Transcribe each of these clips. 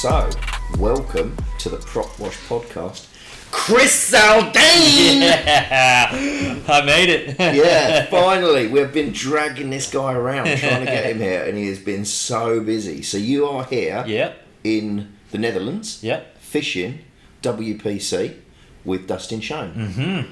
So, welcome to the Propwash podcast. Chris Zaldain! Yeah, I made it. Yeah, finally. We've been dragging this guy around trying to get him here, and he has been so busy. So you are here in the Netherlands, fishing WPC with Dustin Schoen. Mm-hmm.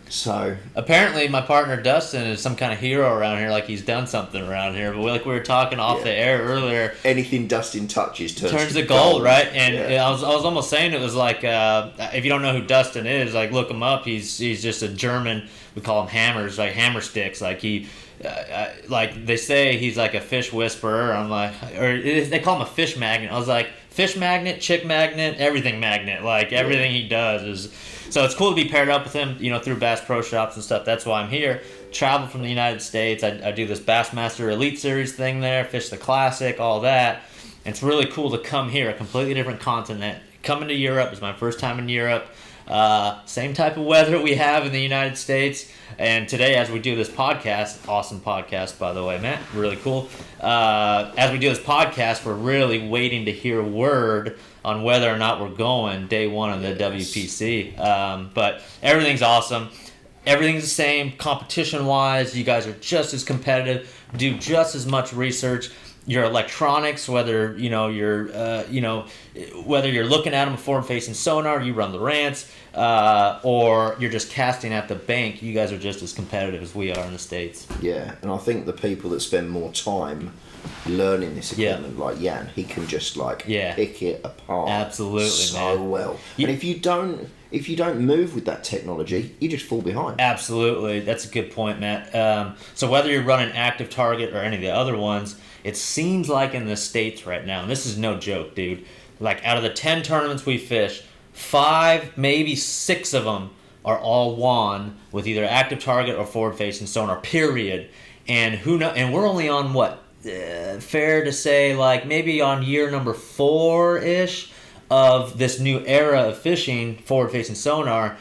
So apparently my partner Dustin is some kind of hero around here, like he's done something around here. But like we were talking off the air earlier, anything Dustin touches turns to gold, right? And I was almost saying it was like if you don't know who Dustin is, like look him up. He's just a German. We call him hammers, like hammer sticks. Like he, like they say he's like a fish whisperer. I'm like, or they call him a fish magnet. I was like, fish magnet, chick magnet, everything magnet. Like everything he does is. So it's cool to be paired up with him, you know, through Bass Pro Shops and stuff. That's why I'm here. Travel from the United States. I do this Bassmaster Elite Series thing there, fish the Classic, all that. And it's really cool to come here, a completely different continent. Coming to Europe is my first time in Europe. Same type of weather we have in the United States. And today, as we do this podcast, awesome podcast, by the way, Matt, really cool. As we do this podcast, we're really waiting to hear word on whether or not we're going day one of the WPC. But everything's awesome. Everything's the same competition-wise. You guys are just as competitive, do just as much research. Your electronics, whether whether you're looking at them forward-facing sonar, you run the rants, or you're just casting at the bank, you guys are just as competitive as we are in the States. Yeah, and I think the people that spend more time learning this equipment, like Jan, he can just pick it apart absolutely so man. Well. And if you don't move with that technology, you just fall behind. Absolutely, that's a good point, Matt. So whether you're running Active Target or any of the other ones, it seems like in the States right now, and this is no joke, dude, like out of the 10 tournaments we fish, 5, maybe 6 of them are all won with either Active Target or forward-facing sonar, period. And who know? And we're only on what? Fair to say, like maybe on year number 4-ish of this new era of fishing forward-facing sonar.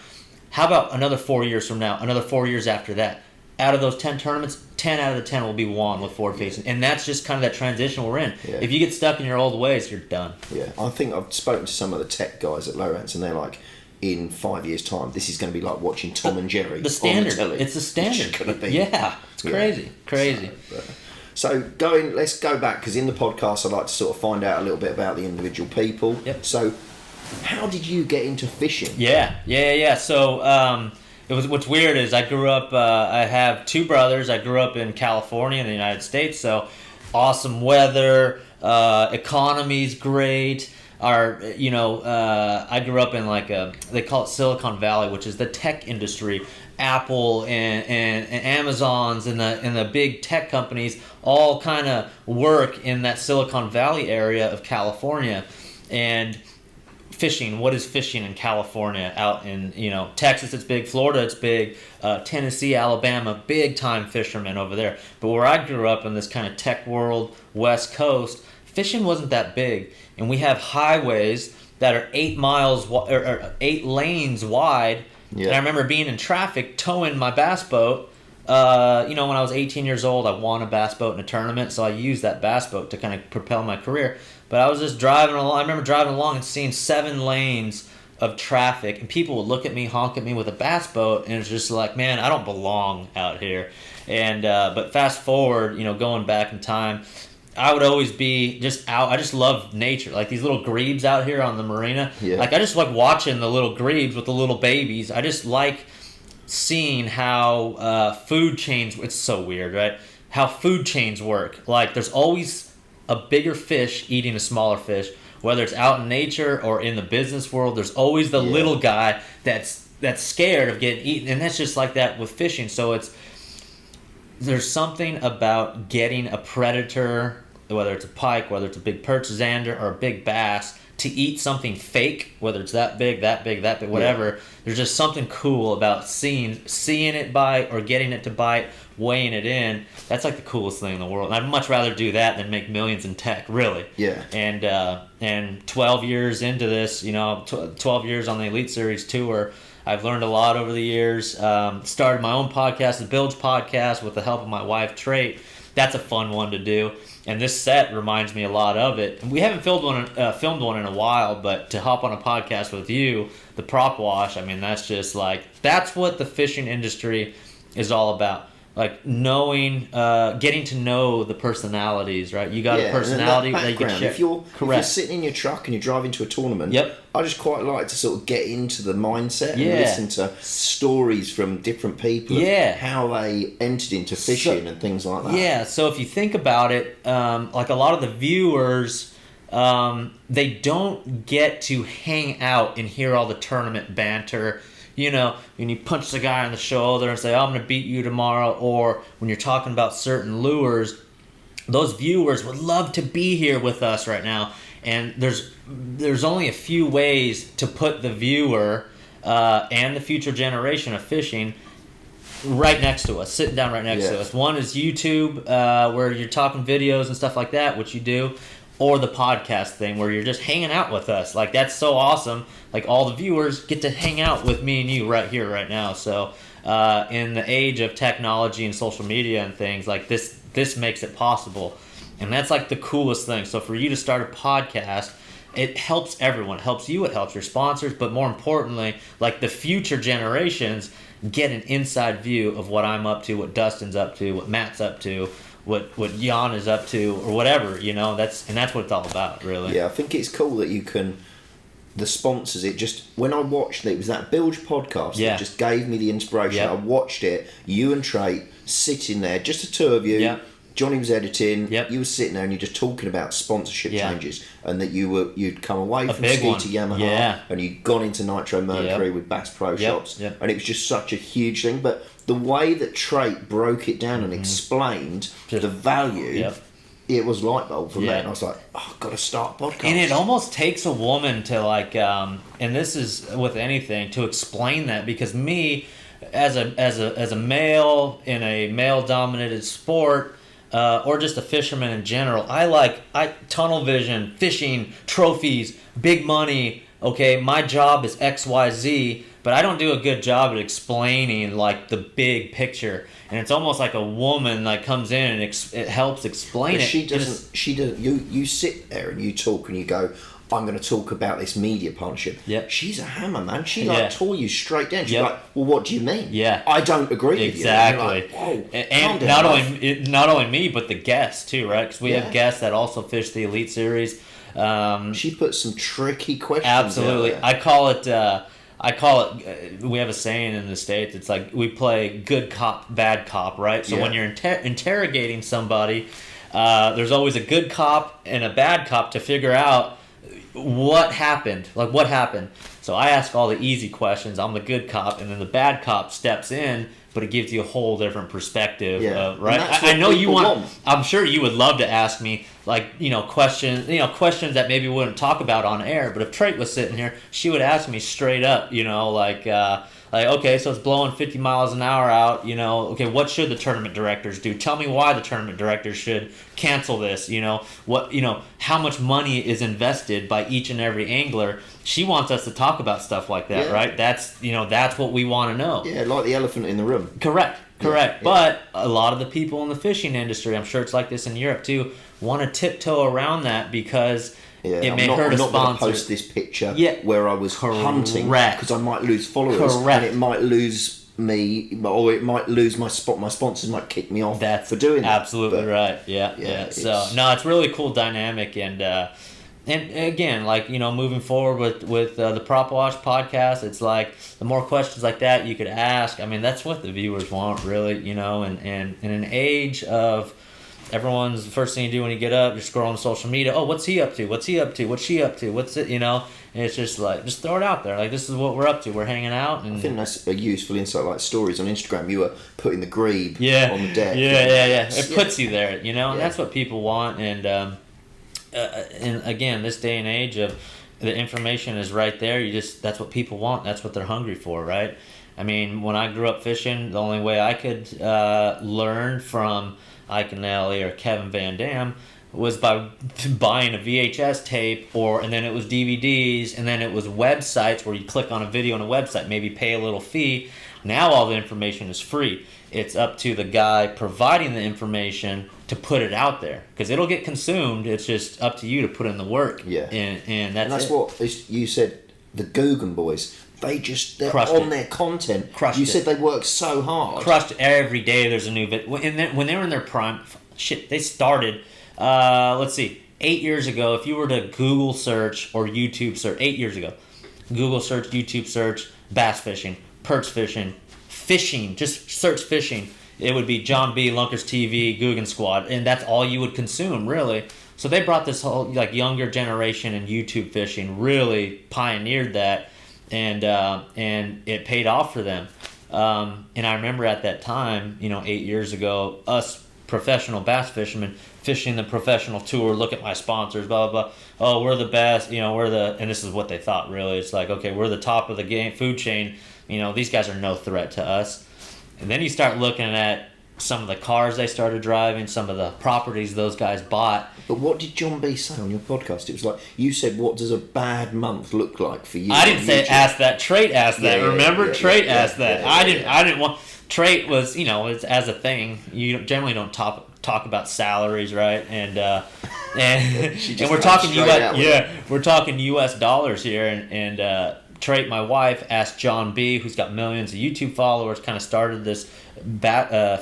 How about another 4 years from now? Another 4 years after that? Out of those 10 tournaments, 10 out of the 10 will be won with forward-facing. And that's just kind of that transition we're in. Yeah. If you get stuck in your old ways, you're done. Yeah, I think I've spoken to some of the tech guys at Lowrance, and they're like, in 5 years' time, this is going to be like watching Tom and Jerry the standard. On the telly. It's the standard. It's going to be. Yeah, it's crazy. Crazy. So let's go back, because in the podcast I like to sort of find out a little bit about the individual people. Yep. So how did you get into fishing? Yeah. So what's weird is I grew up, I have 2 brothers. I grew up in California in the United States, so awesome weather, economy's great. I grew up in they call it Silicon Valley, which is the tech industry. Apple and Amazon's and the big tech companies all kind of work in that Silicon Valley area of California. And fishing, what is fishing in California? Out in Texas, it's big. Florida, it's big. Tennessee, Alabama, big time fishermen over there. But where I grew up in this kind of tech world, West Coast, fishing wasn't that big. And we have highways that are 8 miles or 8 lanes wide. Yeah. And I remember being in traffic, towing my bass boat. When I was 18 years old, I won a bass boat in a tournament, so I used that bass boat to kind of propel my career. But I was just driving along. I remember driving along and seeing 7 lanes of traffic, and people would look at me, honk at me with a bass boat, and it was just like, man, I don't belong out here. And but fast forward, going back in time, I would always be just out. I just love nature, like these little grebes out here on the marina. Yeah. Like I just like watching the little grebes with the little babies. I just like seeing how food chains. It's so weird, right? How food chains work. Like there's always a bigger fish eating a smaller fish, whether it's out in nature or in the business world. There's always the little guy that's scared of getting eaten, and that's just like that with fishing. So there's something about getting a predator, whether it's a pike, whether it's a big perch zander or a big bass, to eat something fake, whether it's that big, whatever. Yeah. There's just something cool about seeing it bite or getting it to bite, weighing it in. That's like the coolest thing in the world. And I'd much rather do that than make millions in tech, really. Yeah. And 12 years into this, 12 years on the Elite Series tour, I've learned a lot over the years. Started my own podcast, the Bilge podcast, with the help of my wife, Trait. that's a fun one to do. And this set reminds me a lot of it. And we haven't filmed one in a while, but to hop on a podcast with you, the Propwash, I mean, that's just like, that's what the fishing industry is all about. Like knowing, getting to know the personalities, right? You got a personality that you can share. If you're sitting in your truck and you're driving to a tournament, I just quite like to sort of get into the mindset and listen to stories from different people, how they entered into fishing and things like that. Yeah, so if you think about it, like a lot of the viewers, they don't get to hang out and hear all the tournament banter. You know, when you punch the guy on the shoulder and say, I'm going to beat you tomorrow, or when you're talking about certain lures, those viewers would love to be here with us right now. And there's only a few ways to put the viewer and the future generation of fishing right next to us, sitting down right next to us. One is YouTube, where you're talking videos and stuff like that, which you do, or the podcast thing where you're just hanging out with us. Like, that's so awesome. Like, all the viewers get to hang out with me and you right here, right now. So, in the age of technology and social media and things, like this makes it possible. And that's like the coolest thing. So for you to start a podcast, it helps everyone. It helps you, it helps your sponsors, but more importantly, like the future generations get an inside view of what I'm up to, what Dustin's up to, what Matt's up to, what Jan is up to, or whatever, you know. That's what it's all about, really. Yeah, I think it's cool that you can, the sponsors, it just, when I watched it was that Bilge podcast that just gave me the inspiration. I watched it, you and Trey sitting there, just the two of you. Johnny was editing. You were sitting there and you're just talking about sponsorship changes, and that you'd come away from ski to Yamaha, and you'd gone into Nitro Mercury with Bass Pro Shops, and it was just such a huge thing. But the way that Trey broke it down and explained the value, it was light bulb for me. And I was like, I've got to start a podcast. And it almost takes a woman to like, and this is with anything, to explain that, because me, as a male in a male-dominated sport, or just a fisherman in general, I tunnel vision, fishing, trophies, big money. Okay, my job is XYZ, but I don't do a good job at explaining like the big picture. And it's almost like a woman like comes in and it helps explain it. She doesn't. You sit there and you talk and you go, I'm going to talk about this media partnership. She's a hammer, man. She tore you straight down. She's like, well, what do you mean? I don't agree with you. Exactly. Whoa, and not only me, but the guests too, right? Because we have guests that also fish the Elite Series. She put some tricky questions. Absolutely. I call it. We have a saying in the States. It's like we play good cop, bad cop, right? So when you're interrogating somebody, there's always a good cop and a bad cop to figure out what happened. So I ask all the easy questions. I'm the good cop, and then the bad cop steps in, but it gives you a whole different perspective, right? I know you want. I'm sure you would love to ask me questions that maybe we wouldn't talk about on air. But if Trey was sitting here, she would ask me straight up, okay, so it's blowing 50 miles an hour out, okay, what should the tournament directors do? Tell me why the tournament directors should cancel this, how much money is invested by each and every angler. She wants us to talk about stuff like that, right? That's what we want to know. Yeah, like the elephant in the room. Correct. But a lot of the people in the fishing industry, I'm sure it's like this in Europe too, want to tiptoe around that because it may hurt a sponsor. I'm not going to post this picture where I was hunting because I might lose followers and it might lose me, or it might lose my spot. My sponsors might kick me off for doing that. Absolutely right. Yeah. So no, it's really cool dynamic, and again, moving forward with the Propwash podcast, it's like the more questions like that you could ask. I mean, that's what the viewers want, really. And in an age of everyone's, the first thing you do when you get up, you're scrolling social media. Oh, what's he up to? What's he up to? What's she up to? What's it? And it's just like, just throw it out there. Like, this is what we're up to. We're hanging out. And I think that's a useful insight. Like stories on Instagram, you were putting the grebe on the deck. Yeah. It puts you there, and that's what people want. And again, this day and age of the information is right there. That's what people want. That's what they're hungry for, right? I mean, when I grew up fishing, the only way I could learn from Ike Nelly or Kevin Van Dam was by buying a VHS tape, and then it was DVDs, and then it was websites where you click on a video on a website, maybe pay a little fee. Now all the information is free. It's up to the guy providing the information to to put it out there, because it'll get consumed. It's just up to you to put in the work. Yeah. And that's what you said. The Guggen boys, they're crushed on it. Their content. Crushed you it. said they work so hard. Crushed every day. There's a new video. When they were in their prime, they started. Let's see, 8 years ago. If you were to Google search or YouTube search, 8 years ago, Google search, YouTube search, bass fishing, perch fishing, just search fishing. It would be John B. Lunkers TV, Guggen Squad, and that's all you would consume, really. So they brought this whole younger generation in YouTube fishing, really pioneered that, and it paid off for them. And I remember at that time, 8 years ago, us professional bass fishermen fishing the professional tour. Look at my sponsors, blah blah blah. Oh, we're the best, and this is what they thought. Really, it's like, okay, we're the top of the game food chain. These guys are no threat to us. And then you start looking at some of the cars they started driving, some of the properties those guys bought. But what did John B say on your podcast? It was like, you said, what does a bad month look like for you? I didn't say ask that. Trait asked that. Remember? Trait asked that. I didn't want... Trait was, it's as a thing. You generally don't talk about salaries, right? And we're talking we're talking U.S. dollars here, and Trait, my wife, asked John B., who's got millions of YouTube followers, kind of started this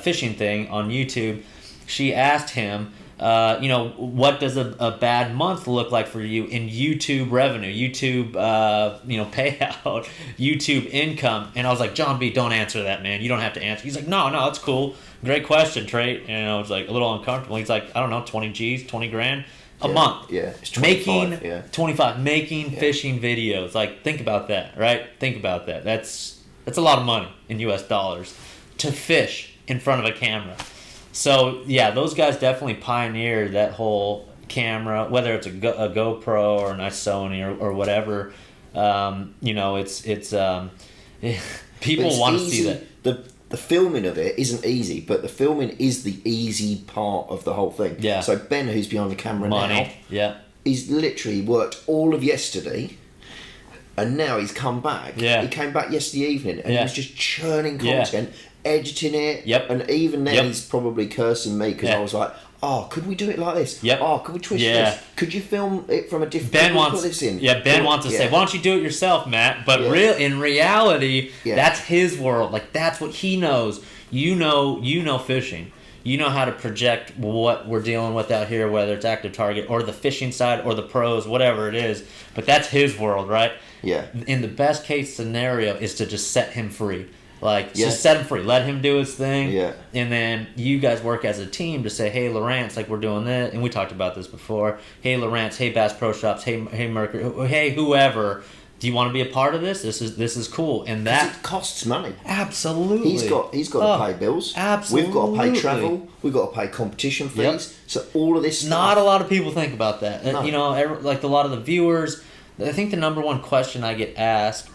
fishing thing on YouTube. She asked him, what does a bad month look like for you in YouTube revenue, YouTube, payout, YouTube income? And I was like, John B., don't answer that, man. You don't have to answer. He's like, no, it's cool. Great question, Trait. And I was like a little uncomfortable. He's like, I don't know, 20 G's, 20 grand. A month. Yeah, it's 25. 25, making fishing videos. Like, think about that, right? Think about that. That's a lot of money in U.S. dollars to fish in front of a camera. So, yeah, those guys definitely pioneered that whole camera, whether it's a GoPro or a nice Sony or whatever. People want to see that. The filming of it isn't easy, but the filming is the easy part of the whole thing. Yeah. So Ben, who's behind the camera now, he's literally worked all of yesterday, and now he's come back. Yeah. He came back yesterday evening, and he was just churning content, editing it. Yep. And even then, he's probably cursing me because I was like, oh, could we do it like this? Yep. Oh, could we twist this? Could you film it from a different... Ben wants, put this in? Yeah, Ben wants to say, why don't you do it yourself, Matt? But in reality, that's his world. Like, that's what he knows. You know fishing. You know how to project what we're dealing with out here, whether it's active target or the fishing side or the pros, whatever it is. But that's his world, right? Yeah. In the best case scenario is to just set him free. Like, just set him free. Let him do his thing. Yeah. And then you guys work as a team to say, hey, Lawrence, like, we're doing this. And we talked about this before. Hey, Lawrence. Hey, Bass Pro Shops. Hey, Mercury. Hey, whoever. Do you want to be a part of this? This is cool. And that... it costs money. Absolutely. He's got to pay bills. Absolutely. We've got to pay travel. We've got to pay competition fees. Yep. So all of this stuff... Not a lot of people think about that. No. Like a lot of the viewers... I think the number one question I get asked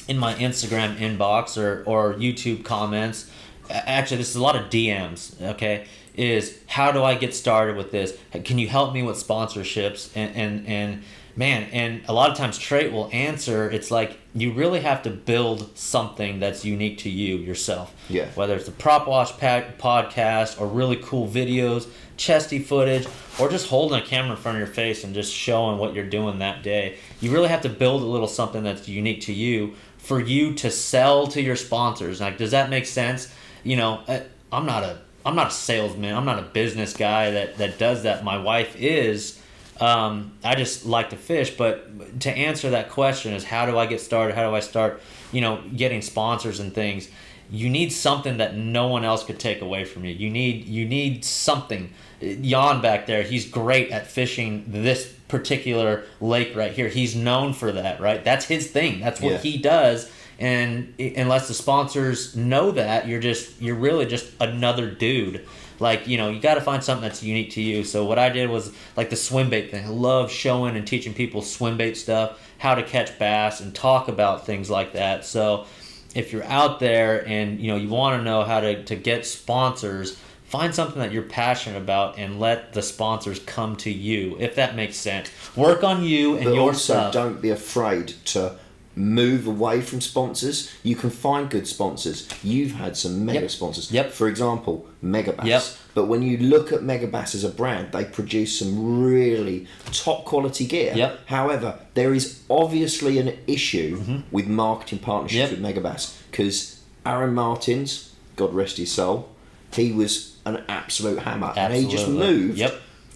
in my Instagram inbox or YouTube comments, actually this is a lot of DMs, okay, is how do I get started with this? Can you help me with sponsorships? And man, and a lot of times Trait will answer, it's like you really have to build something that's unique to you yourself. Yeah. Whether it's the Propwash podcast or really cool videos, chesty footage, or just holding a camera in front of your face and just showing what you're doing that day. You really have to build a little something that's unique to you for you to sell to your sponsors. Like, does that make sense? I'm not a salesman. I'm not a business guy that does that. My wife is. I just like to fish, but to answer that question is how do I get started? How do I start, getting sponsors and things? You need something that no one else could take away from you. You need something. Jan back there, he's great at fishing this particular lake right here. He's known for that, right? That's his thing. That's what he does. And unless the sponsors know that, you're really just another dude. Like, you got to find something that's unique to you. So what I did was like the swim bait thing. I love showing and teaching people swim bait stuff, how to catch bass, and talk about things like that. So if you're out there and you want to know how to get sponsors, find something that you're passionate about and let the sponsors come to you, if that makes sense. Work on you and your stuff. But also don't be afraid to move away from sponsors. You can find good sponsors. You've had some mega sponsors. For example, Megabass. But when you look at Megabass as a brand, they produce some really top quality gear. However, there is obviously an issue with marketing partnerships with Megabass, because Aaron Martins, God rest his soul, he was an absolute hammer. And he just moved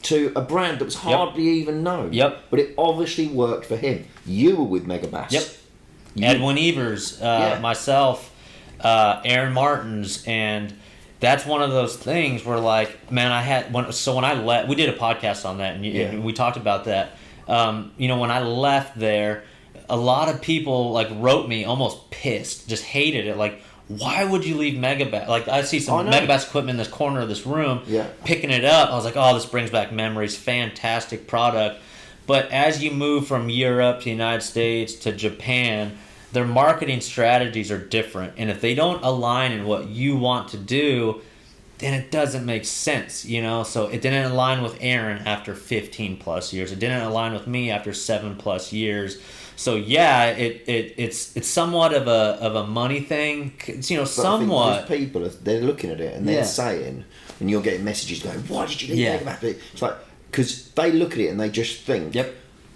to a brand that was hardly even known. But it obviously worked for him. You were with Megabass. Edwin Evers, myself, Aaron Martins, and that's one of those things where, like, man, when I left, we did a podcast on that, and we talked about that. When I left there, a lot of people like wrote me almost pissed, just hated it. Like, why would you leave Megabass? Like, I see some Megabass equipment in this corner of this room, picking it up. I was like, oh, this brings back memories. Fantastic product. But as you move from Europe to the United States to Japan, their marketing strategies are different. And if they don't align in what you want to do, then it doesn't make sense, So it didn't align with Aaron after 15 plus years. It didn't align with me after 7 plus years. So it's somewhat of a money thing, somewhat. I think those people, they're looking at it and they're saying, and you're getting messages going, why did you leave Megabass? It's like, because they look at it and they just think,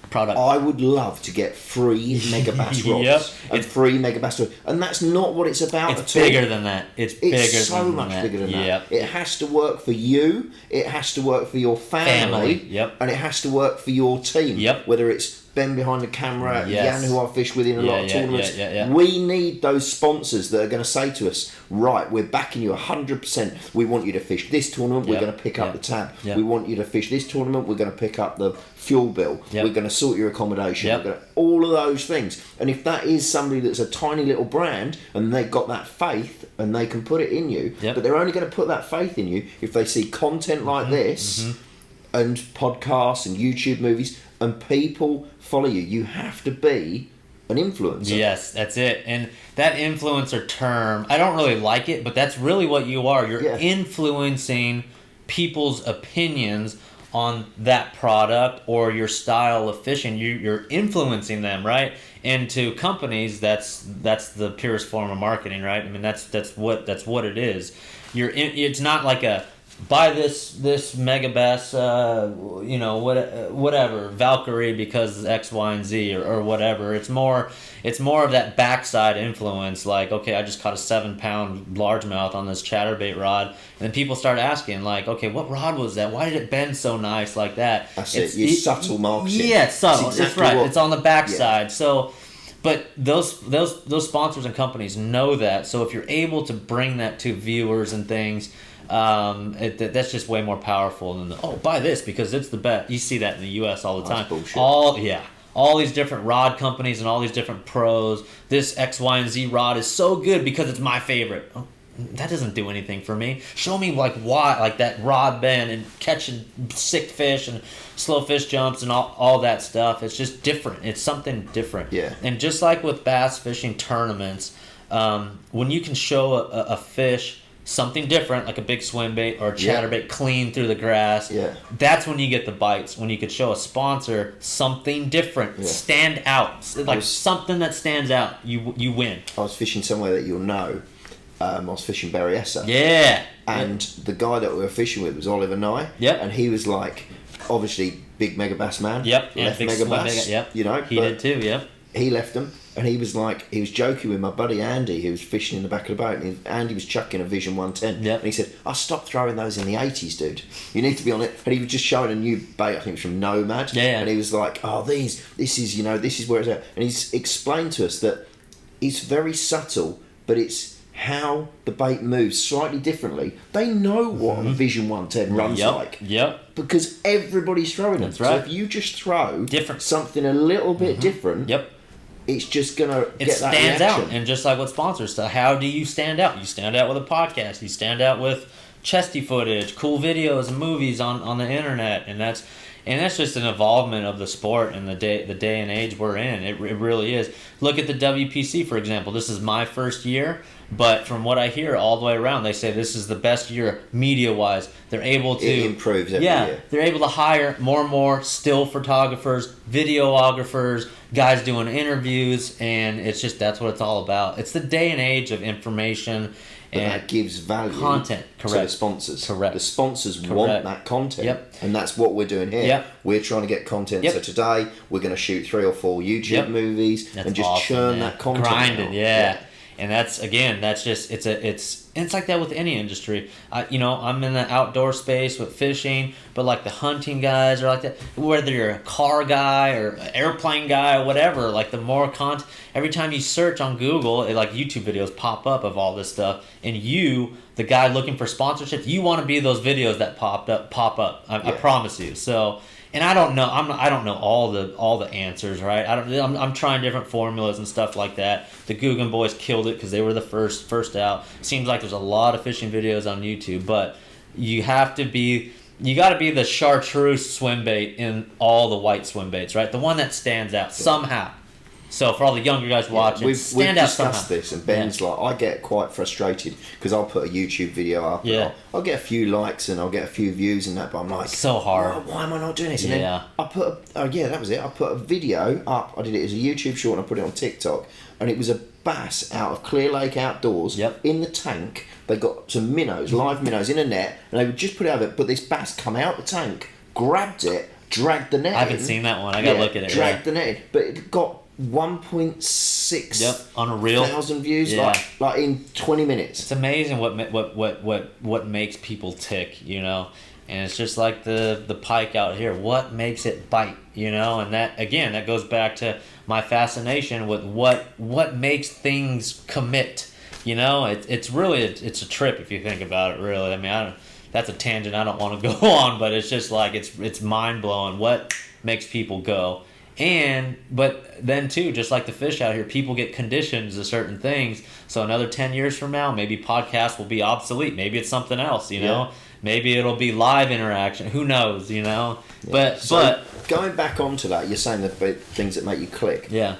product. I would love to get free Megabass rods and free Megabass, and that's not what it's about. It's bigger than that. It's so much bigger than that. It has to work for you. It has to work for your family. And it has to work for your team. Whether it's Ben behind the camera, Jan, who I fish with in a lot of tournaments. We need those sponsors that are going to say to us, right, we're backing you 100%. We want you to fish this tournament, we're going to pick up the tab. We want you to fish this tournament, we're going to pick up the fuel bill. We're going to sort your accommodation. We're going to, all of those things. And if that is somebody that's a tiny little brand and they've got that faith and they can put it in you, but they're only going to put that faith in you if they see content like this and podcasts and YouTube movies and people follow you. You have to be an influencer. Yes, that's it. And that influencer term, I don't really like it, but that's really what you are. You're influencing people's opinions on that product or your style of fishing. You're influencing them, right? And to companies, that's the purest form of marketing, right? I mean, that's what it is. It's not like a buy this Megabass, whatever Valkyrie because X, Y, and Z or whatever. It's more of that backside influence. Like, okay, I just caught a 7-pound largemouth on this chatterbait rod, and then people start asking, like, okay, what rod was that? Why did it bend so nice like that? That's subtle marketing. Yeah, it's subtle. It's right. It's on the backside. Yeah. So. But those sponsors and companies know that. So if you're able to bring that to viewers and things, that's just way more powerful than buy this because it's the best. You see that in the U.S. all the time. That's bullshit. All these different rod companies and all these different pros. This X, Y, and Z rod is so good because it's my favorite. Oh, that doesn't do anything for me. Show me why that rod bend and catching sick fish and slow fish jumps and all that stuff. It's just different. It's something different. Yeah. And just like with bass fishing tournaments, when you can show a fish something different, like a big swim bait or a chatterbait clean through the grass, that's when you get the bites. When you could show a sponsor something different, stand out, something that stands out, you win. I was fishing somewhere that you'll know. I was fishing Berryessa. Yeah. And the guy that we were fishing with was Oliver Nye. Yep. And he was like, obviously, big Megabass man. Yep. Left Megabass. Yep. He did too, yep. He left them. And he was joking with my buddy Andy, who was fishing in the back of the boat. And Andy was chucking a Vision 110. Yep. And he said, I stopped throwing those in the 80s, dude. You need to be on it. And he was just showing a new bait, I think it was from Nomad. Yeah. And he was like, this is where it's at. And he's explained to us that it's very subtle, but it's how the bait moves slightly differently. They know what a Vision 110 runs like. Yep. Because everybody's throwing them. That's right. So if you just throw different something a little bit different, it's just going to get that reaction. It stands out. And just like what sponsors say, how do you stand out? You stand out with a podcast. You stand out with chesty footage, cool videos and movies on the internet. And And that's just an evolvement of the sport and the day and age we're in. It really is. Look at the WPC, for example. This is my first year, but from what I hear all the way around, they say this is the best year media-wise. They're able to... It improves every year. They're able to hire more and more still photographers, videographers, guys doing interviews, and it's just, that's what it's all about. It's the day and age of information. But that gives value content, to the sponsors. Correct. The sponsors want that content. Yep. And that's what we're doing here. Yep. We're trying to get content. Yep. So today, we're going to shoot 3 or 4 YouTube movies and just awesome, churn that content Grind it, out. yeah. And that's just, it's like that with any industry. I'm in the outdoor space with fishing, but like the hunting guys are like that. Whether you're a car guy or an airplane guy or whatever, like the more content, every time you search on Google, like YouTube videos pop up of all this stuff. And you, the guy looking for sponsorships, you want to be those videos that pop up. I promise you. So. And I don't know. I don't know all the answers, right? I'm trying different formulas and stuff like that. The Guggen boys killed it because they were the first out. Seems like there's a lot of fishing videos on YouTube, but you got to be the chartreuse swim bait in all the white swim baits, right? The one that stands out somehow. So for all the younger guys watching, we've discussed somehow. this, and Ben's like, I get quite frustrated because I'll put a YouTube video up, and I'll get a few likes and I'll get a few views and that, but I'm like, so hard. Why am I not doing this? And then I put, that was it. I put a video up. I did it as a YouTube short and I put it on TikTok, and it was a bass out of Clear Lake Outdoors in the tank. They got some minnows, live minnows in a net, and they would just put it over it. But this bass come out the tank, grabbed it, dragged the net. I haven't seen that one. I gotta look at it. Dragged the net in, but it got 1.6 unreal thousand views like in 20 minutes. It's amazing what makes people tick, and it's just like the pike out here. What makes it bite, and that goes back to my fascination with what makes things commit. It's really it's a trip if you think about it. Really, I mean, that's a tangent I don't want to go on, but it's just like it's mind blowing what makes people go. But then too, just like the fish out here, people get conditioned to certain things. So another 10 years from now, maybe podcasts will be obsolete. Maybe it's something else, Maybe it'll be live interaction. Who knows, Yeah. But going back onto that, you're saying the things that make you click. Yeah.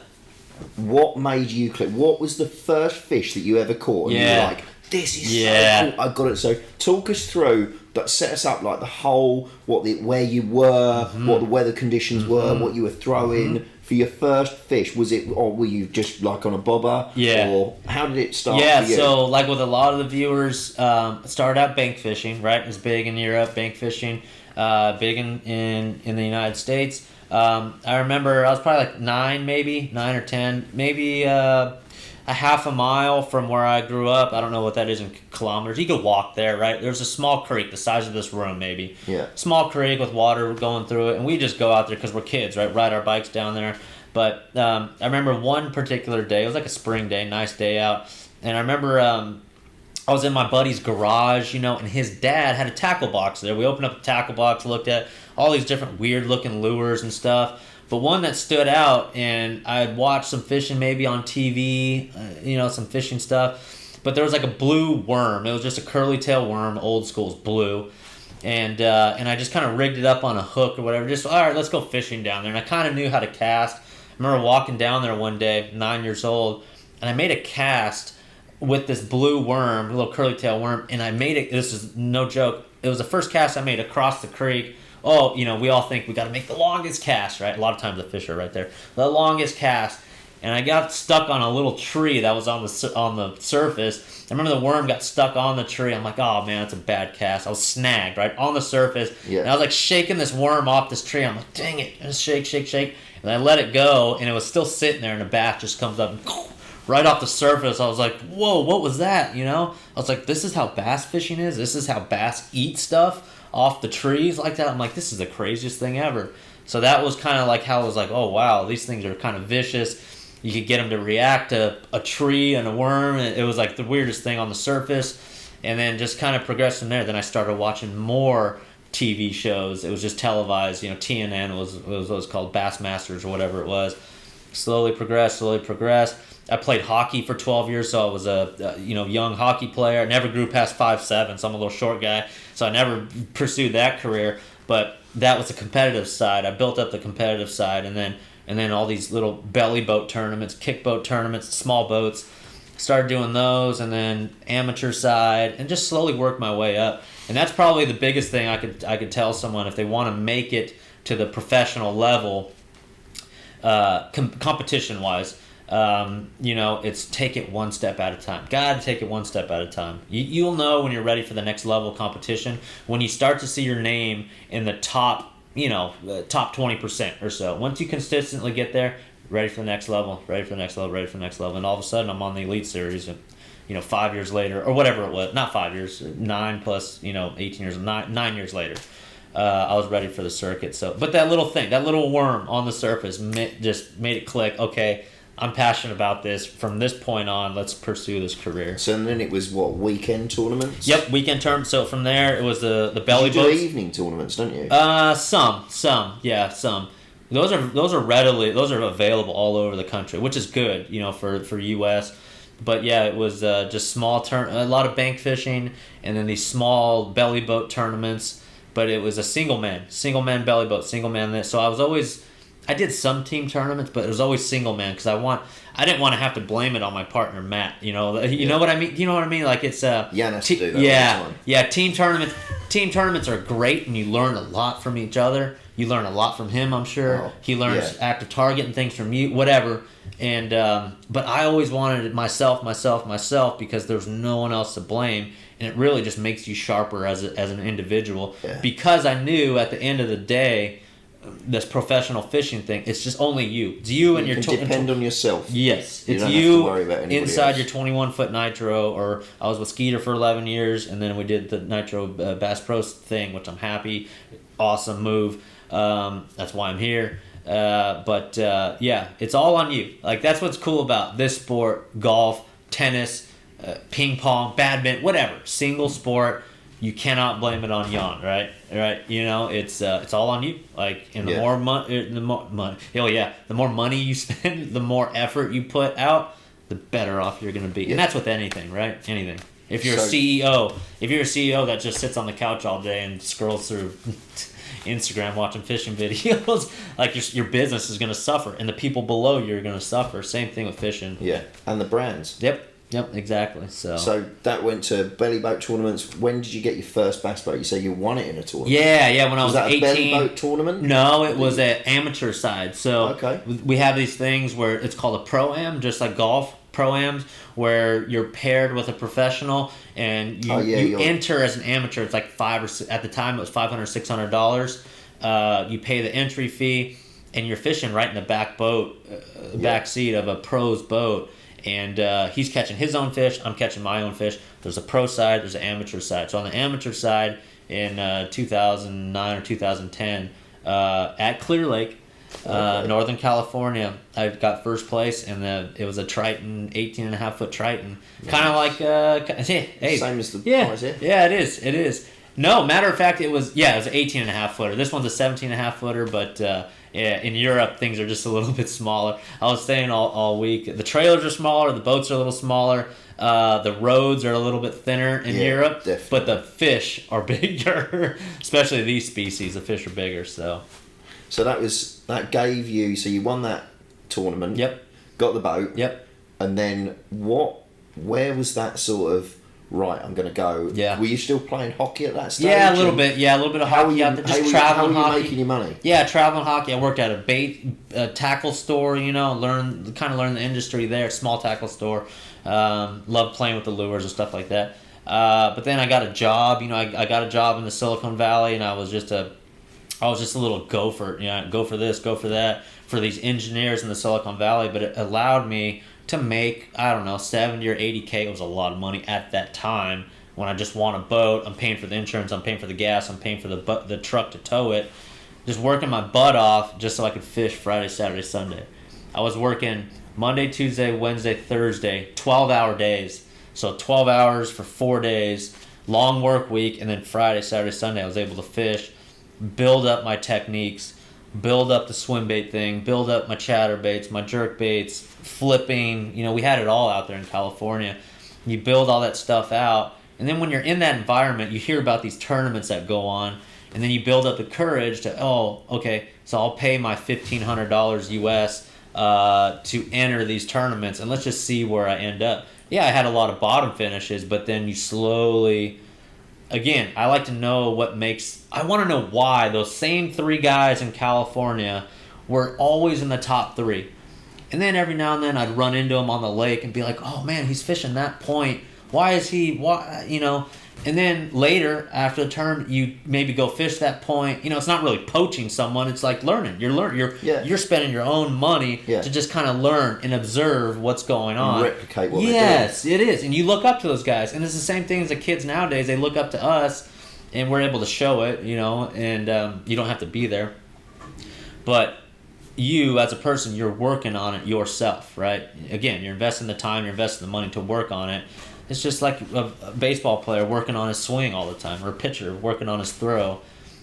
What made you click? What was the first fish that you ever caught? And you were like, this is so cool. I got it. So talk us through that, set us up like the whole where you were, what the weather conditions were, what you were throwing for your first fish. Was it, or were you just like on a bobber? Or how did it start? Yeah, for you? so like with a lot of the viewers, started out bank fishing, right? It was big in Europe, bank fishing, big in the United States. I remember I was probably like 9 or 10, maybe a half a mile from where I grew up. I don't know what that is in kilometers. You could walk there, right? There's a small creek the size of this room, maybe. Yeah. Small creek with water going through it, and we just go out there because we're kids, right? Ride our bikes down there. But I remember one particular day. It was like a spring day, nice day out, and I remember I was in my buddy's garage, and his dad had a tackle box there. We opened up the tackle box, looked at all these different weird-looking lures and stuff. But one that stood out, and I had watched some fishing maybe on TV, some fishing stuff. But there was like a blue worm. It was just a curly tail worm, old school's blue. And I just kind of rigged it up on a hook or whatever. Just, all right, let's go fishing down there. And I kind of knew how to cast. I remember walking down there one day, 9 years old, and I made a cast with this blue worm, a little curly tail worm. And I made it, this is no joke, it was the first cast I made across the creek. Oh, we all think we got to make the longest cast, right? A lot of times the fish are right there. The longest cast. And I got stuck on a little tree that was on the surface. I remember the worm got stuck on the tree. I'm like, oh, man, that's a bad cast. I was snagged, right, on the surface. Yeah. And I was like shaking this worm off this tree. I'm like, dang it. Just shake. And I let it go, and it was still sitting there, and a bass just comes up and right off the surface. I was like, whoa, what was that, I was like, this is how bass fishing is? This is how bass eat stuff off the trees like that? I'm like, this is the craziest thing ever. So that was kind of like how I was like, oh, wow, these things are kind of vicious. You could get them to react to a tree and a worm. It was like the weirdest thing on the surface. And then just kind of progressed from there. Then I started watching more TV shows. It was just televised. TNN was what it was called, Bassmasters or whatever it was. Slowly progressed. I played hockey for 12 years, so I was a young hockey player. I never grew past 5'7", so I'm a little short guy. So I never pursued that career. But that was the competitive side. I built up the competitive side, and then all these little belly boat tournaments, kick boat tournaments, small boats. Started doing those, and then amateur side, and just slowly worked my way up. And that's probably the biggest thing I could tell someone if they want to make it to the professional level, competition wise. It's take it one step at a time. Gotta take it one step at a time. You'll know when you're ready for the next level competition when you start to see your name in the top, the top 20% or so. Once you consistently get there, ready for the next level, ready for the next level, ready for the next level, and all of a sudden I'm on the Elite Series, and 5 years later, or whatever it was, not 5 years, 9 plus, 18 years, 9 years later, I was ready for the circuit. So, but that little thing, that little worm on the surface, just made it click. Okay, I'm passionate about this. From this point on, let's pursue this career. So then it was what, weekend tournaments? Yep, weekend tournaments. So from there, it was the belly boats. You do evening tournaments, don't you? Some. Those are available all over the country, which is good, for US. But yeah, it was just a lot of bank fishing, and then these small belly boat tournaments. But it was a single man belly boat, single man this. So I did some team tournaments, but it was always single man because I didn't want to have to blame it on my partner Matt. You know what I mean? You know what I mean? Like it's Yanis to do that all the time. Yeah. Team tournaments are great, and you learn a lot from each other. You learn a lot from him, I'm sure. Oh, he learns active target and things from you, whatever. And but I always wanted it myself, because there's no one else to blame, and it really just makes you sharper as an individual. Yeah. Because I knew at the end of the day, this professional fishing thing, it's just only you. It's you and your. You can depend on yourself. Yes, you it's don't you have to worry about anybody inside else. your 21-foot nitro. Or I was with Skeeter for 11 years, and then we did the nitro Bass Pro thing, which I'm happy. Awesome move. That's why I'm here. But it's all on you. Like that's what's cool about this sport: golf, tennis, ping pong, badminton, whatever. Single sport. You cannot blame it on Jan, right? Right? It's all on you. Like, and the more money, the more money you spend, the more effort you put out, the better off you're going to be. Yeah. And that's with anything, right? Anything. If you're a CEO that just sits on the couch all day and scrolls through Instagram watching fishing videos, like your business is going to suffer, and the people below you are going to suffer. Same thing with fishing. Yeah, and the brands. Yep, exactly. So that went to belly boat tournaments. When did you get your first bass boat? You say you won it in a tournament. Yeah. When I was 18. Was that a belly boat tournament? No, it was an amateur side. So okay. We have these things where it's called a pro-am, just like golf pro-ams, where you're paired with a professional and you enter as an amateur. It's like at the time it was $500, $600. You pay the entry fee, and you're fishing right in the back seat of a pro's boat. And he's catching his own fish. I'm catching my own fish. There's a pro side. There's an amateur side. So on the amateur side, in 2009 or 2010, at Clear Lake, Northern California, I got first place, and it was a Triton, 18.5-foot Triton. Nice. Kind of like same as the prize, yeah. Yeah, it is. No, matter of fact, it was an 18.5-footer. This one's a 17.5-footer, but in Europe, things are just a little bit smaller. I was staying all week. The trailers are smaller. The boats are a little smaller. The roads are a little bit thinner in Europe. Definitely. But the fish are bigger, especially these species. The fish are bigger. So that gave you. So you won that tournament. Yep. Got the boat. Yep. And then where was that sort of? Right, I'm going to go. Yeah. Were you still playing hockey at that stage? Yeah, a little bit. Yeah, a little bit of hockey out there. Just traveling hockey. How were you making your money? Yeah, traveling hockey. I worked at a tackle store, learn the industry there, small tackle store. Loved playing with the lures and stuff like that. But then I got a job. I got a job in the Silicon Valley, and I was just a little gopher. Go for this, go for that, for these engineers in the Silicon Valley. But it allowed me to make, I don't know, 70 or 80K. It was a lot of money at that time when I just want a boat. I'm paying for the insurance, I'm paying for the gas, I'm paying for the truck to tow it. Just working my butt off just so I could fish Friday, Saturday, Sunday. I was working Monday, Tuesday, Wednesday, Thursday, 12-hour days. So 12 hours for 4 days, long work week, and then Friday, Saturday, Sunday I was able to fish, build up my techniques, build up the swim bait thing, build up my chatterbaits, my jerk baits, flipping. We had it all out there in California. You build all that stuff out, and then when you're in that environment, you hear about these tournaments that go on, And then you build up the courage to, oh, okay, so I'll pay my $1,500 US to enter these tournaments, and let's just see where I end up. Yeah, I had a lot of bottom finishes, but then you slowly... Again, I like to know what makes... I want to know why those same 3 guys in California were always in the top 3. And then every now and then I'd run into him on the lake and be like, oh man, he's fishing that point. Why is he... Why, you know... And then later, after the tournament, you maybe go fish that point. You know, it's not really poaching someone. It's like learning. You're spending your own money to just kind of learn and observe what's going on. And replicate what they're doing. Yes, it is. And you look up to those guys. And it's the same thing as the kids nowadays. They look up to us, and we're able to show it, you know, and you don't have to be there. But you, as a person, you're working on it yourself, right? Again, you're investing the time, you're investing the money to work on it. It's just like a baseball player working on his swing all the time, or a pitcher working on his throw.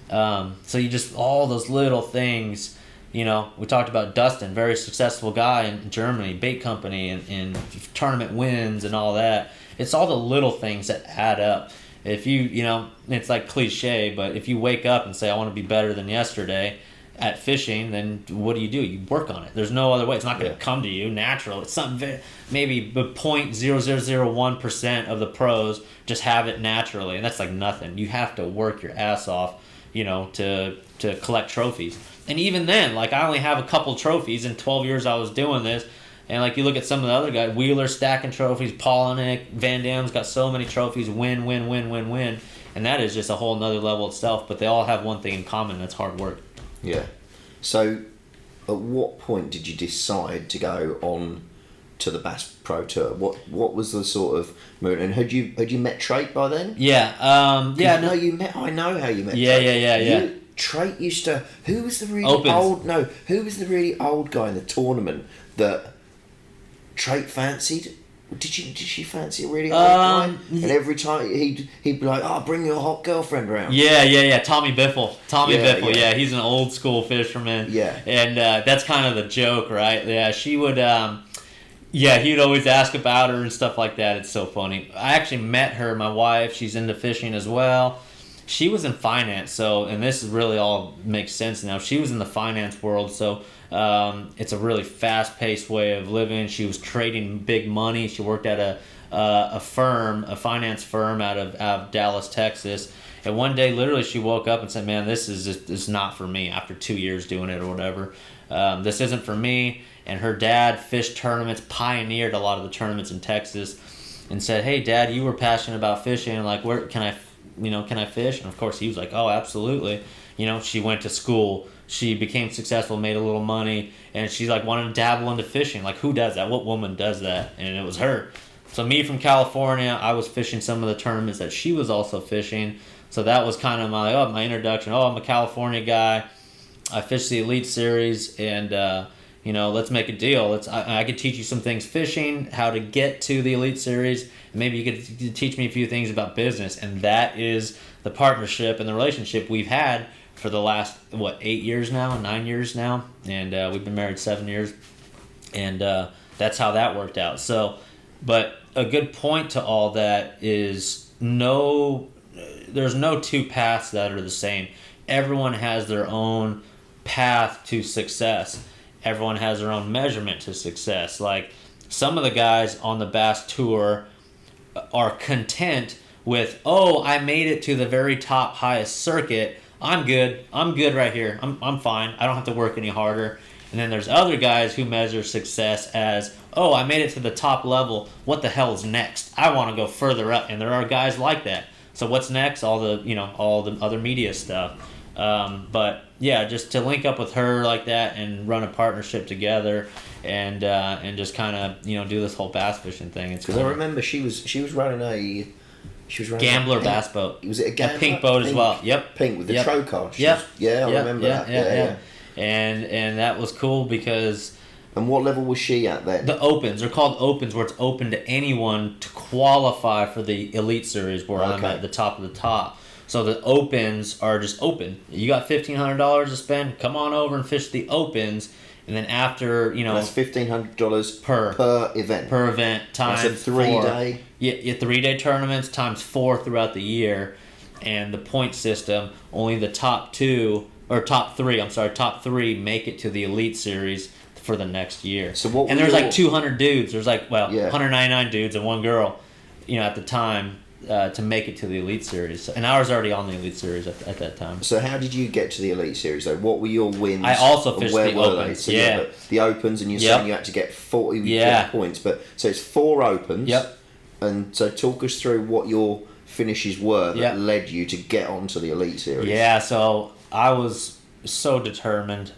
So you just, all those little things, you know, we talked about Dustin, very successful guy in Germany, bait company, and tournament wins and all that. It's all the little things that add up. If you know, it's like cliche, but if you wake up and say, I want to be better than yesterday at fishing, then what do? You work on it. There's no other way. It's not going to come to you natural. It's something maybe 0.0001% of the pros just have it naturally, and that's like nothing. You have to work your ass off, you know, to collect trophies. And even then, like, I only have a couple trophies in 12 years I was doing this. And like you look at some of the other guys, Wheeler stacking trophies, Polinick, Van Dam's got so many trophies, win. And that is just a whole nother level itself. But they all have one thing in common, and that's hard work. Yeah. So, at what point did you decide to go on to the Bass Pro Tour? What was the sort of mood? And had you met Trait by then? Yeah. I know you met. I know how you met. Yeah, Trait. yeah. Trait used to. Who was the really old? No, who was the really old guy in the tournament that Trait fancied? Did she fancy a really old guy? And every time he'd be like, "Oh, bring your hot girlfriend around." Yeah. Tommy Biffle. Biffle. Yeah, he's an old school fisherman. Yeah. And that's kind of the joke, right? Yeah, she would. He'd always ask about her and stuff like that. It's so funny. I actually met her, my wife. She's into fishing as well. She was in finance, and this really all makes sense now. She was in the finance world, so it's a really fast-paced way of living. She was trading big money. She worked at a finance firm out of Dallas, Texas. And one day, literally, she woke up and said, "Man, this is not for me." After 2 years doing it or whatever, this isn't for me. And her dad fished tournaments, pioneered a lot of the tournaments in Texas, and said, "Hey, Dad, you were passionate about fishing. Like, where can I fish?" And of course, he was like, "Oh, absolutely." You know, she went to school. She became successful, made a little money, and she like wanted to dabble into fishing. Like, who does that? What woman does that? And it was her. So me from California, I was fishing some of the tournaments that she was also fishing. So that was kind of my introduction. Oh, I'm a California guy. I fish the Elite Series, and let's make a deal. I could teach you some things fishing, how to get to the Elite Series, and maybe you could teach me a few things about business. And that is the partnership and the relationship we've had for the last 9 years now, and we've been married 7 years, and that's how that worked out. So, but a good point to all that is there's no two paths that are the same. Everyone has their own path to success. Everyone has their own measurement to success. Like, some of the guys on the Bass Tour are content with, "Oh, I made it to the very top highest circuit. I'm good right here. I'm fine. I don't have to work any harder." And then there's other guys who measure success as, "Oh, I made it to the top level. What the hell is next? I want to go further up." And there are guys like that. So what's next? All the other media stuff. But yeah, just to link up with her like that and run a partnership together, and just kind of do this whole bass fishing thing. It's because I remember she was running a. Gambler bass boat. Was it a Gambler? A pink boat as well. Yep. Pink with the Trocar. I remember that. Yeah. And that was cool because... And what level was she at then? The Opens. They're called Opens, where it's open to anyone to qualify for the Elite Series, where I'm at the top of the top. So the Opens are just open. You got $1,500 to spend, come on over and fish the Opens. And then after, that's $1,500 per event. Per event, times that's a 3-day. Yeah, 3-day tournaments times 4 throughout the year. and the point system, only the top three make it to the Elite Series for the next year. So and there's like 200 dudes. There's 199 dudes and one girl, at the time, to make it to the Elite Series. And I was already on the Elite Series at that time. So how did you get to the Elite Series though? What were your wins? I also fished the Opens. So the Opens, and you're saying you had to get 40 points. But so it's 4 Opens. Yep. And so talk us through what your finishes were that led you to get onto the Elite Series. Yeah, so I was so determined.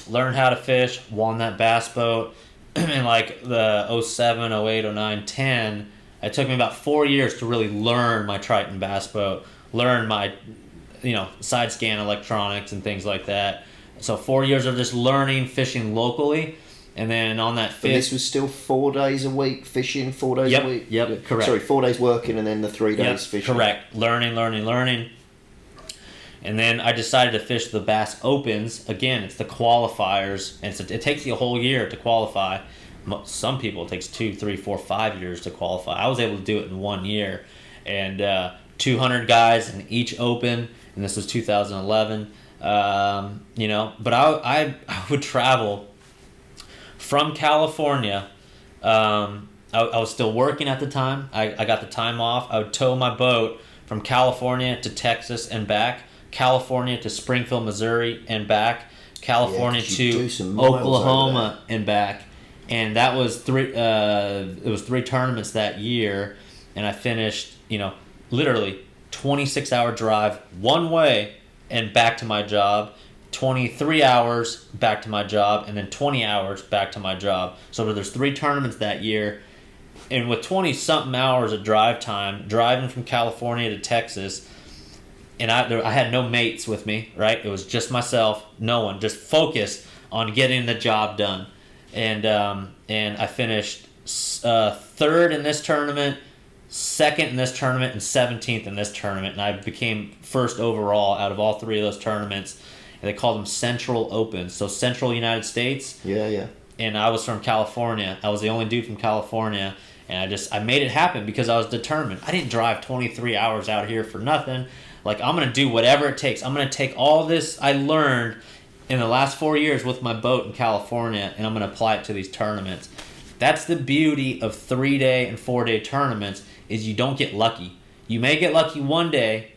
Learned how to fish, won that bass boat. In like the 07, 08, 09, 10, it took me about 4 years to really learn my Triton bass boat, learn my, side scan electronics and things like that. So 4 years of just learning fishing locally. And then on that fish... And this was still 4 days a week fishing, 4 days a week? Yep, correct. Sorry, 4 days working and then the 3 days fishing. Correct. Learning. And then I decided to fish the Bass Opens. Again, it's the qualifiers. And it takes you a whole year to qualify. Some people, it takes 2, 3, 4, 5 years to qualify. I was able to do it in 1 year. And 200 guys in each Open. And this was 2011. But I would travel from California. I was still working at the time. I got the time off. I would tow my boat from California to Texas and back, California to Springfield, Missouri and back, California to Oklahoma and back. And that was 3 tournaments that year, and I finished, literally 26-hour drive one way and back to my job, 23 hours back to my job, and then 20 hours back to my job. So there's 3 tournaments that year. And with 20-something hours of drive time, driving from California to Texas, and I had no mates with me, right? It was just myself, no one, just focused on getting the job done. And I finished 3rd in this tournament, 2nd in this tournament, and 17th in this tournament. And I became 1st overall out of all 3 of those tournaments. And they called them Central Opens, so Central United States. Yeah. And I was from California. I was the only dude from California. And I made it happen because I was determined. I didn't drive 23 hours out here for nothing. Like, I'm going to do whatever it takes. I'm going to take all this I learned in the last 4 years with my boat in California, and I'm going to apply it to these tournaments. That's the beauty of 3-day and 4-day tournaments, is you don't get lucky. You may get lucky one day.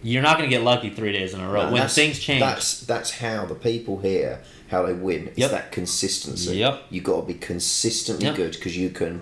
You're not going to get lucky 3 days in a row when things change. That's how the people here, how they win. It's that consistency. Yep. You've got to be consistently good, because you can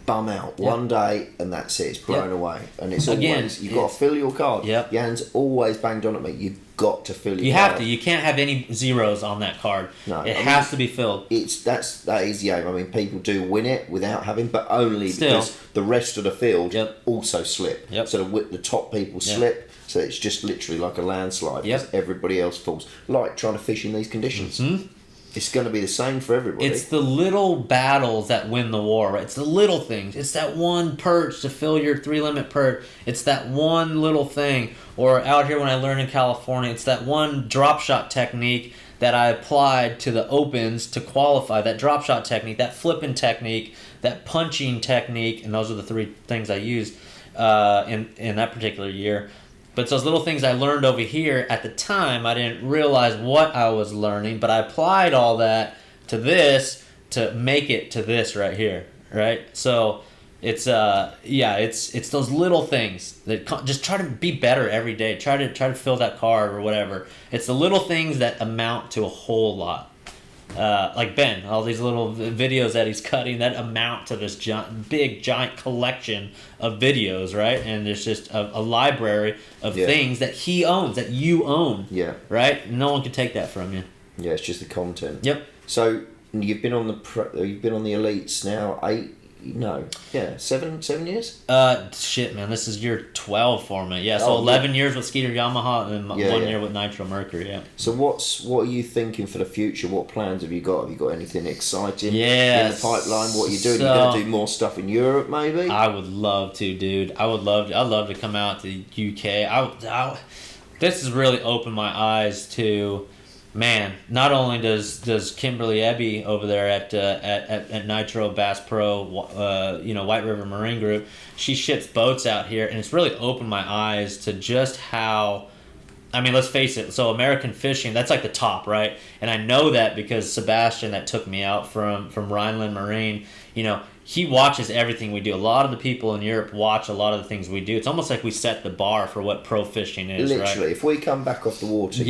bum out one day and that's it. It's blown away. And it's always, you've got to fill your card. Yep. Your hand's always banged on at me. You've got to fill your card. You have to. You can't have any zeros on that card. No. It has to be filled. That is the aim. I mean, people do win it without having, but only because the rest of the field also slip. Yep. So the top people slip. So it's just literally like a landslide. Yep. Because everybody else falls. Like trying to fish in these conditions. Mm-hmm. It's going to be the same for everybody. It's the little battles that win the war, right? It's the little things. It's that one perch to fill your 3-limit perch. It's that one little thing. Or out here when I learned in California, it's that one drop shot technique that I applied to the Opens to qualify. That drop shot technique, that flipping technique, that punching technique, and those are the 3 things I used in that particular year. But it's those little things I learned over here. At the time, I didn't realize what I was learning, but I applied all that to this to make it to this right here, right? So it's it's those little things that just try to be better every day. Try to fill that card or whatever. It's the little things that amount to a whole lot. Like Ben, all these little videos that he's cutting that amount to this giant collection of videos, right? And there's just a library of things that he owns, that you own, right? No one can take that from you. Yeah, it's just the content. Yep. So you've been on the elites now 7 years. Shit, man, this is year 12 for me. Yeah, so 11 years with Skeeter Yamaha and then 1 year with Nitro Mercury. Yeah. So what are you thinking for the future? What plans have you got? Have you got anything exciting in the pipeline? What are you doing? You're going to do more stuff in Europe, maybe? I would love to, dude. I'd love to come out to the UK. This has really opened my eyes to man, not only does Kimberly Ebby over there at Nitro Bass Pro, White River Marine Group, she ships boats out here, and it's really opened my eyes to just how. I mean, let's face it. So American fishing, that's like the top, right? And I know that because Sebastian, that took me out from Rhineland Marine, he watches everything we do. A lot of the people in Europe watch a lot of the things we do. It's almost like we set the bar for what pro fishing is, Literally, right? if we come back off the water,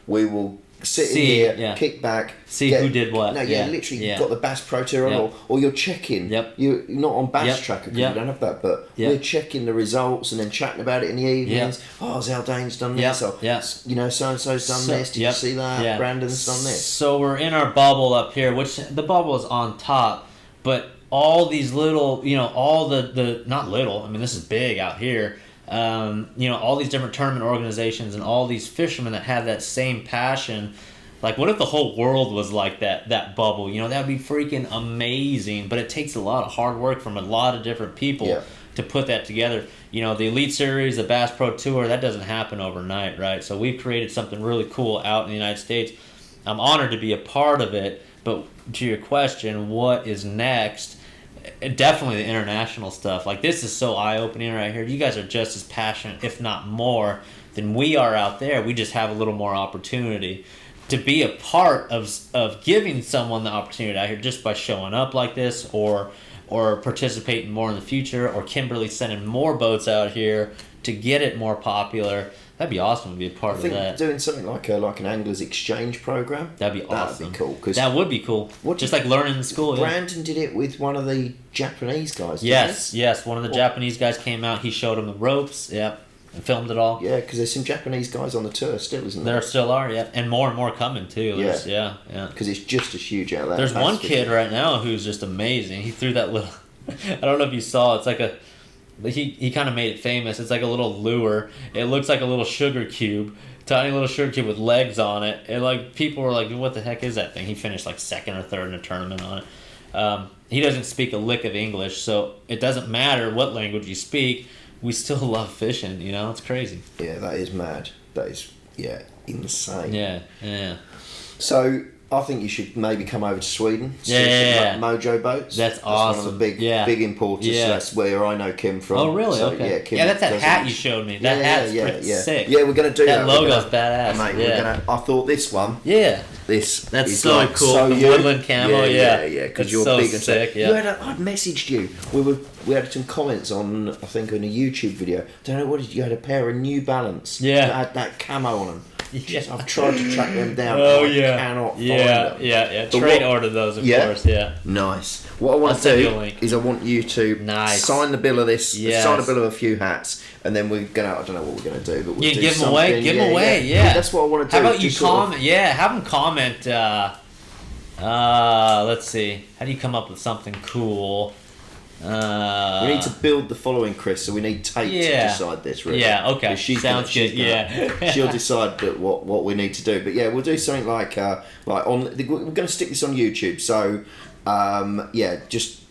we will sit in here, kick back, see who did what. No, literally, you've got the Bass Pro Tier on, or you're checking. Yep. You're not on Bass Tracker because you don't have that, but we're checking the results and then chatting about it in the evenings. Oh, Zaldain's done this. Or, so and so's done this. Did you see that? Brandon's done this. So we're in our bubble up here, which the bubble is on top, but all these little, all the not little. I mean, this is big out here. All these different tournament organizations and all these fishermen that have that same passion. Like, what if the whole world was like that bubble? That would be freaking amazing. But it takes a lot of hard work from a lot of different people to put that together. The Elite Series, the Bass Pro Tour, that doesn't happen overnight, right? So we've created something really cool out in the United States. I'm honored to be a part of it. But to your question, what is next? Definitely the international stuff. Like, this is so eye-opening right here. You guys are just as passionate, if not more, than we are out there. We just have a little more opportunity to be a part of giving someone the opportunity out here just by showing up like this, or participating more in the future, or Kimberly sending more boats out here to get it more popular. That'd be awesome to be a part of that. I think doing something like an angler's exchange program. That'd be awesome. That'd be cool. That would be cool. Just like learning in school. Brandon did it with one of the Japanese guys. Yes. One of the Japanese guys came out. He showed him the ropes. Yep. And filmed it all. Yeah, because there's some Japanese guys on the tour still, isn't there? There still are, yeah. And more coming, too. Yeah. Because it's just as huge out there. There's one kid right now who's just amazing. He threw that little... I don't know if you saw. It's like a... He kind of made it famous. It's like a little lure. It looks like a little sugar cube. Tiny little sugar cube with legs on it. And, like, people were like, what the heck is that thing? He finished, like, second or third in a tournament on it. He doesn't speak a lick of English, so it doesn't matter what language you speak. We still love fishing, It's crazy. Yeah, that is mad. That is, insane. Yeah. So, I think you should maybe come over to Sweden. Yeah. Mojo Boats. That's awesome. One of the big importers. Yeah. That's where I know Kim from. Oh, really? So, okay. Kim that's that hat you showed me. That hat's pretty sick. Yeah, we're going to do that. That logo's badass. Mate, I thought this one. Yeah. That's so like cool. So the woodland camo. Yeah. Because you're so big and sick. I'd messaged you. We had some comments on, I think, in a YouTube video. Don't know what you had a pair of New Balance. That had that camo on them. Yeah. I've tried to track them down. Oh, but I cannot find them. Yeah. Trade order those, of course. Yeah. Nice. What I want to do is I want you to sign the bill of this, sign the bill of a few hats, and then we're gonna. I don't know what we're gonna do, but we'll do give them something. away. Give them away. Yeah. That's what I want to do. How about you comment? Have them comment. Let's see. How do you come up with something cool? We need to build the following, Chris. So we need Tate to decide this, really. Yeah, okay. Sounds good. She'll decide what we need to do. But we'll do something like we're going to stick this on YouTube. So just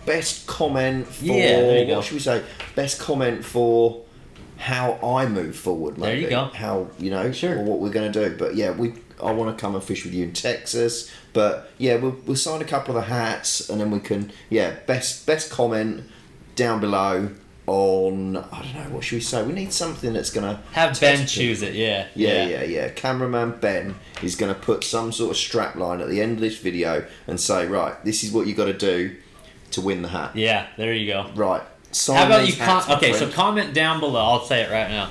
best comment for what should we say? Best comment for how I move forward. Maybe. There you go. How sure. or what we're going to do. But I want to come and fish with you in Texas. But we'll sign a couple of the hats, and then we can best comment down below on, I don't know, what should we say? We need something that's gonna have Ben choose it. Yeah. Cameraman Ben is gonna put some sort of strap line at the end of this video and say, right, this is what you got to do to win the hat. Yeah, there you go. Right. Sign How about these you? hats, So comment down below. I'll say it right now.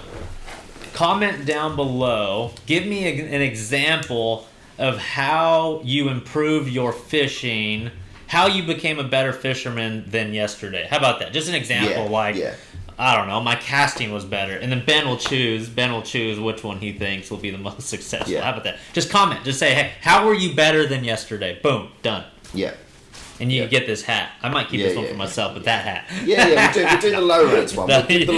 Comment down below. Give me an example of how you improved your fishing, how you became a better fisherman than yesterday. How about that? Just an example, I don't know, my casting was better. And then Ben will choose which one he thinks will be the most successful. Yeah. How about that? Just comment. Just say, hey, how were you better than yesterday? Boom, done. Yeah. And you can get this hat. I might keep this one for myself, but that hat. We'll do the Lowrance one. I'm kidding.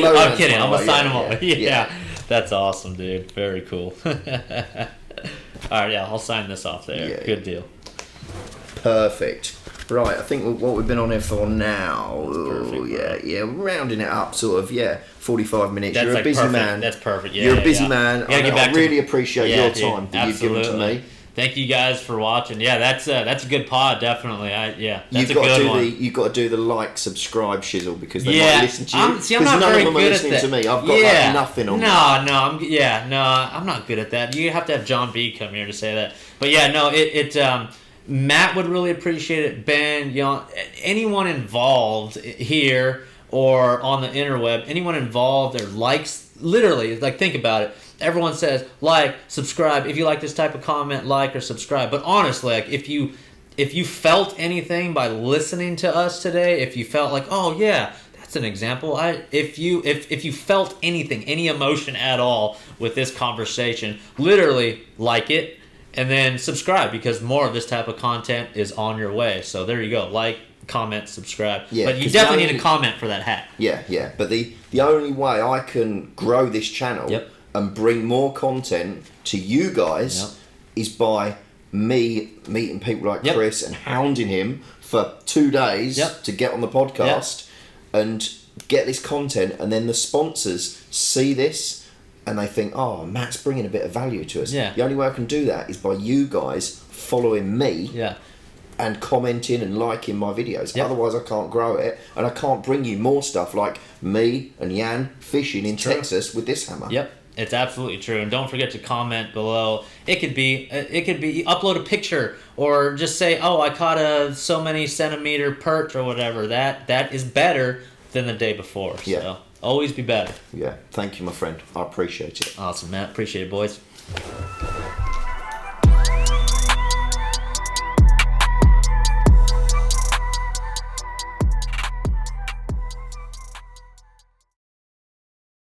I'm going to sign them all. Yeah. That's awesome, dude. Very cool. All right, I'll sign this off there. Good deal. Perfect. Right, I think what we've been on here for now, we're rounding it up, 45 minutes. That's You're a busy perfect. man. That's perfect. Yeah, You're a busy man. I really appreciate your time that you've given to me. Thank you guys for watching. Yeah, that's a good pod, definitely. That's a good one. You've got to do the like, subscribe shizzle because they might listen to you. I'm not none very of them good are listening at that. to me. I've got nothing on that. I'm not good at that. You have to have John B come here to say that. But Matt would really appreciate it. Ben, anyone involved here or on the interweb, anyone involved or likes, literally, like think about it. Everyone says like, subscribe. If you like this type of comment, like or subscribe. But honestly, like if you felt anything by listening to us today, if you felt like, oh yeah, that's an example. If you felt anything, any emotion at all with this conversation, literally like it. And then subscribe because more of this type of content is on your way. So there you go. Like, comment, subscribe. Yeah, but you definitely need a comment for that hat. Yeah. But the only way I can grow this channel and bring more content to you guys is by me meeting people like Chris and hounding him for 2 days to get on the podcast and get this content. And then the sponsors see this and they think, oh, Matt's bringing a bit of value to us. Yeah. The only way I can do that is by you guys following me and commenting and liking my videos. Yep. Otherwise, I can't grow it, and I can't bring you more stuff like me and Jan fishing in Texas with this hammer. Yep, it's absolutely true. And don't forget to comment below. It could be upload a picture or just say, oh, I caught a so many centimeter perch or whatever. That is better than the day before. Yeah. So always be better. Yeah. Thank you, my friend. I appreciate it. Awesome, Matt. Appreciate it, boys.